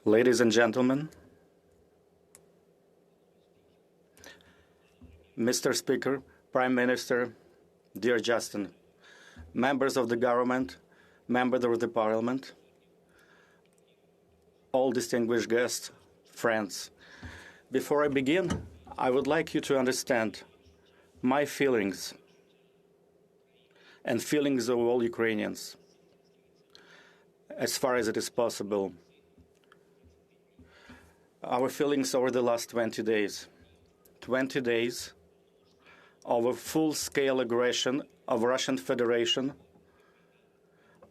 Ladies and gentlemen, Mr. Speaker, Prime Minister, dear Justin, members of the government, members of the parliament, all distinguished guests, friends. Before I begin, I would like you to understand my feelings and feelings of all Ukrainians, as far as it is possible. Our feelings over the last 20 days. 20 days of a full-scale aggression of Russian Federation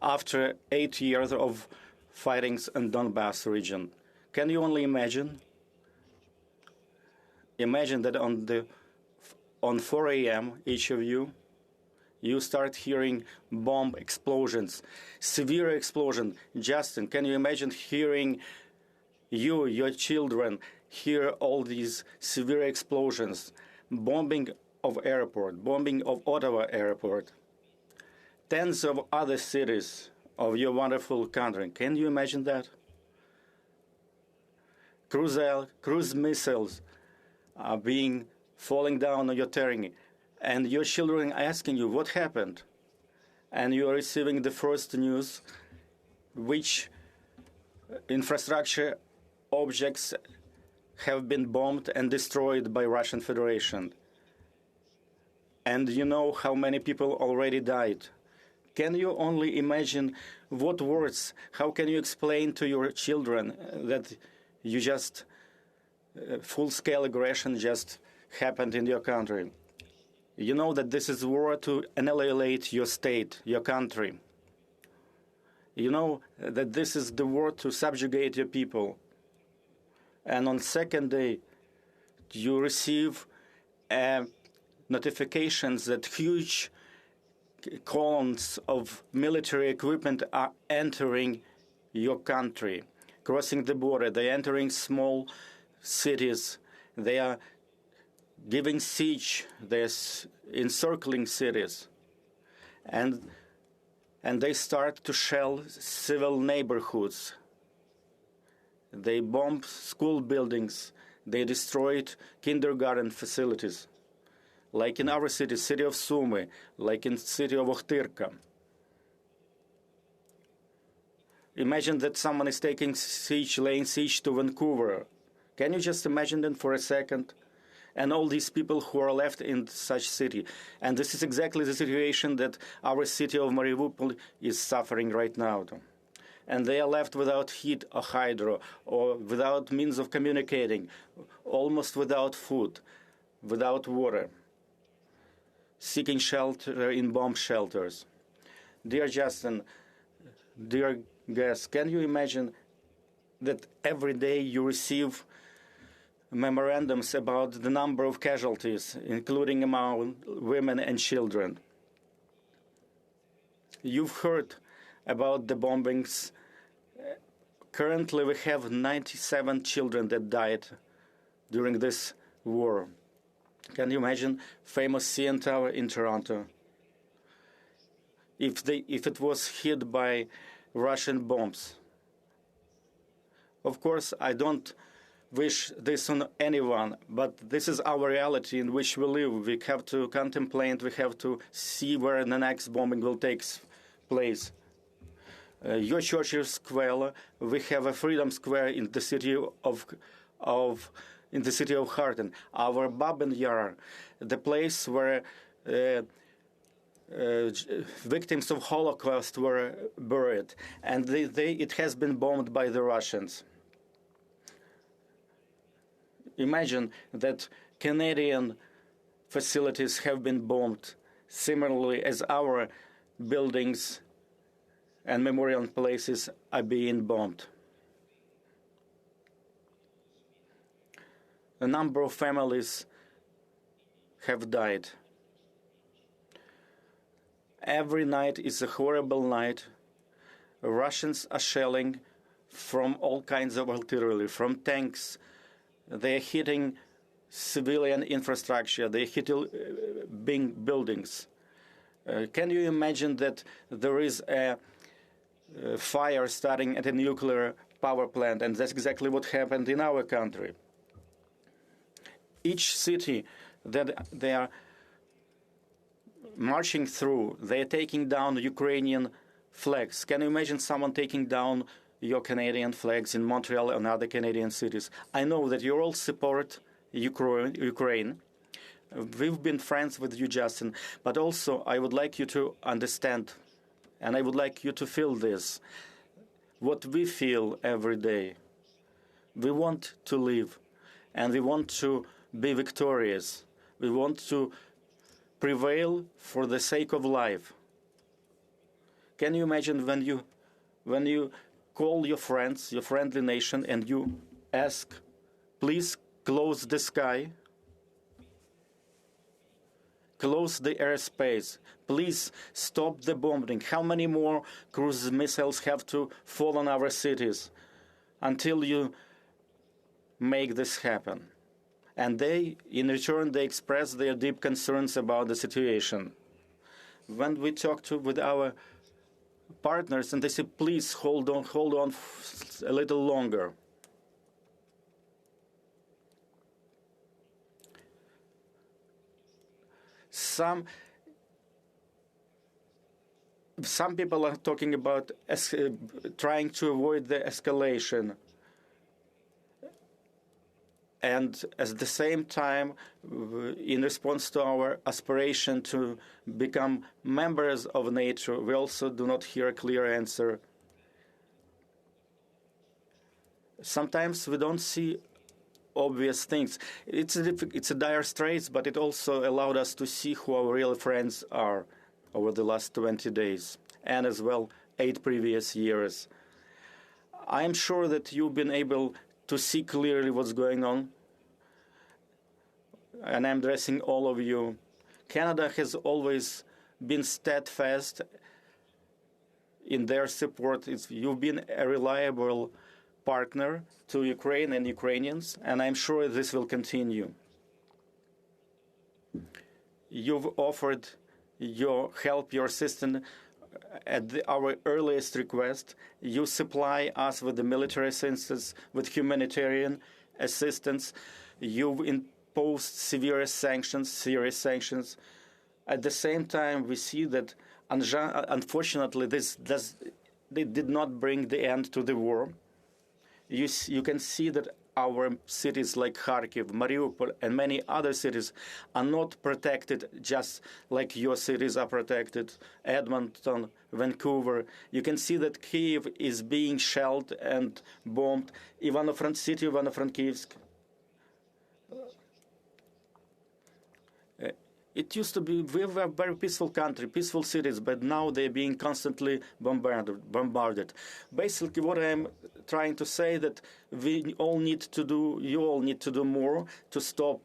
after 8 years of fightings in Donbass region. Can you only imagine? Imagine that on 4 a.m., each of you start hearing bomb explosions, severe explosion. Justin, can you imagine hearing your children hear all these severe explosions, bombing of airport, bombing of Ottawa airport, tens of other cities of your wonderful country. Can you imagine that? Cruise missiles are falling down on your terrain, and your children are asking you what happened, and you are receiving the first news which infrastructure objects have been bombed and destroyed by Russian Federation. And you know how many people already died. Can you only imagine what words, how can you explain to your children that you just, full-scale aggression just happened in your country? You know that this is war to annihilate your state, your country. You know that this is the war to subjugate your people. And on second day, you receive notifications that huge columns of military equipment are entering your country, crossing the border. They're entering small cities. They are giving siege. They're encircling cities. And they start to shell civil neighborhoods. They bombed school buildings. They destroyed kindergarten facilities, like in our city, city of Sumy, like in city of Ochtyrka. Imagine that someone is taking siege, laying siege to Vancouver. Can you just imagine that for a second? And all these people who are left in such city. And this is exactly the situation that our city of Mariupol is suffering right now. And they are left without heat or hydro, or without means of communicating, almost without food, without water, seeking shelter in bomb shelters. Dear Justin, dear guests, can you imagine that every day you receive memorandums about the number of casualties, including among women and children? You've heard about the bombings. Currently, we have 97 children that died during this war. Can you imagine famous CN Tower in Toronto? If it was hit by Russian bombs. Of course, I don't wish this on anyone, but this is our reality in which we live. We have to contemplate, we have to see where the next bombing will take place. Your church square, we have a Freedom Square in the city of Kharkiv. Our Babin Yar, the place where victims of Holocaust were buried, and it has been bombed by the Russians. Imagine that Canadian facilities have been bombed, similarly as our buildings and memorial places are being bombed. A number of families have died. Every night is a horrible night. Russians are shelling from all kinds of artillery, from tanks. They are hitting civilian infrastructure. They are hitting big buildings. Can you imagine that there is a fire starting at a nuclear power plant, and that's exactly what happened in our country. Each city that they are marching through, they are taking down Ukrainian flags. Can you imagine someone taking down your Canadian flags in Montreal and other Canadian cities? I know that you all support Ukraine. We've been friends with you, Justin, but also I would like you to understand, and I would like you to feel this, what we feel every day. We want to live, and we want to be victorious. We want to prevail for the sake of life. Can you imagine when you call your friends, your friendly nation, and you ask, please close the sky, close the airspace, please stop the bombing. How many more cruise missiles have to fall on our cities until you make this happen? And in return, they express their deep concerns about the situation. When we talk with our partners, and they say, please hold on a little longer. Some people are talking about trying to avoid the escalation. And at the same time, in response to our aspiration to become members of NATO, we also do not hear a clear answer. Sometimes we don't see obvious things. It's a dire straits, but it also allowed us to see who our real friends are over the last 20 days, and as well 8 previous years. I am sure that you've been able to see clearly what's going on, and I'm addressing all of you. Canada has always been steadfast in their support. You've been a reliable partner to Ukraine and Ukrainians, and I'm sure this will continue. You've offered your help, your assistance at our earliest request. You supply us with the military assistance, with humanitarian assistance. You've imposed serious sanctions. At the same time, we see that, unfortunately, they did not bring the end to the war. You can see that our cities like Kharkiv, Mariupol, and many other cities are not protected just like your cities are protected. Edmonton, Vancouver. You can see that Kyiv is being shelled and bombed. Ivano-Frankivsk. It used to be, we were a very peaceful country, peaceful cities, but now they're being constantly bombarded. Basically, what I'm trying to say that you all need to do more to stop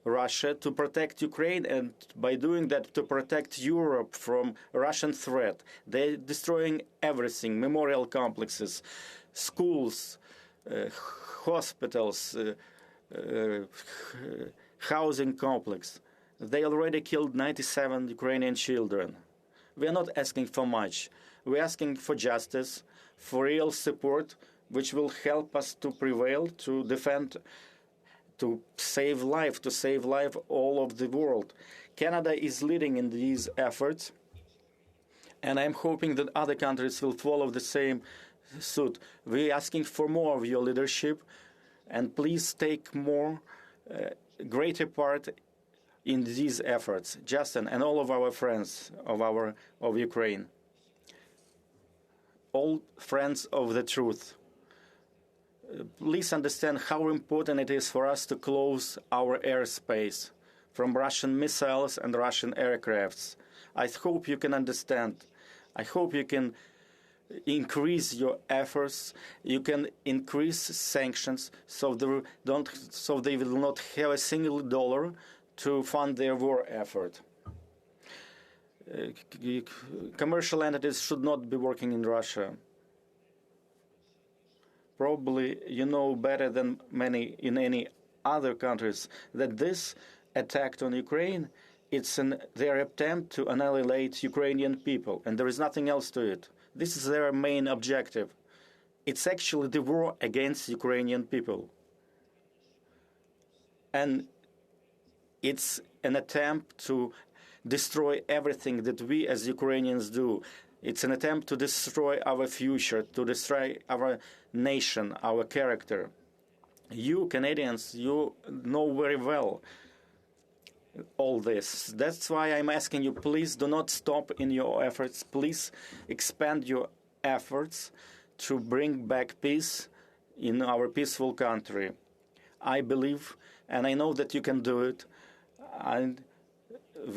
Russia, to protect Ukraine, and by doing that, to protect Europe from Russian threat. They're destroying everything, memorial complexes, schools, hospitals, housing complex. They already killed 97 Ukrainian children. We are not asking for much. We're asking for justice, for real support, which will help us to prevail, to defend, to save life all of the world. Canada is leading in these efforts, and I'm hoping that other countries will follow the same suit. We're asking for more of your leadership, and please take greater part in these efforts, Justin and all of our friends of Ukraine, all friends of the truth. Please understand how important it is for us to close our airspace from Russian missiles and Russian aircrafts. I hope you can understand. I hope you can increase your efforts. You can increase sanctions so they will not have a single dollar to fund their war effort. Commercial entities should not be working in Russia. Probably you know better than many in any other countries that this attack on Ukraine, it's their attempt to annihilate Ukrainian people, and there is nothing else to it. This is their main objective. It's actually the war against Ukrainian people. And it's an attempt to destroy everything that we as Ukrainians do. It's an attempt to destroy our future, to destroy our nation, our character. You Canadians, you know very well all this. That's why I'm asking you, please do not stop in your efforts. Please expand your efforts to bring back peace in our peaceful country. I believe, and I know that you can do it. And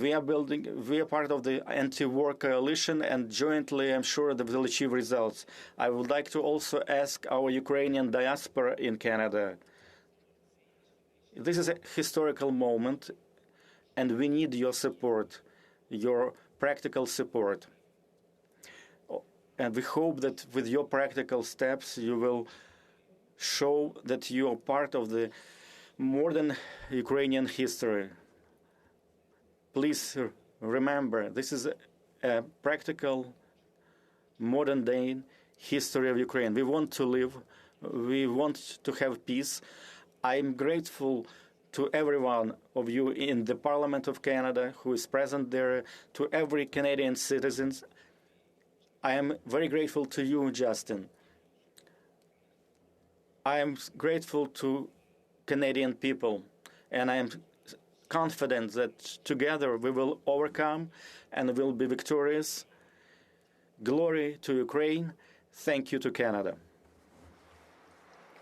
we are part of the anti-war coalition, and jointly I'm sure that we'll achieve results. I would like to also ask our Ukrainian diaspora in Canada. This is a historical moment, and we need your support, your practical support. And we hope that with your practical steps, you will show that you are part of the modern Ukrainian history. Please remember, this is a practical, modern-day history of Ukraine. We want to live. We want to have peace. I'm grateful to every one of you in the Parliament of Canada who is present there, to every Canadian citizen. I am very grateful to you, Justin. I am grateful to Canadian people, and I am confident that together we will overcome and will be victorious. Glory to Ukraine. Thank you to Canada.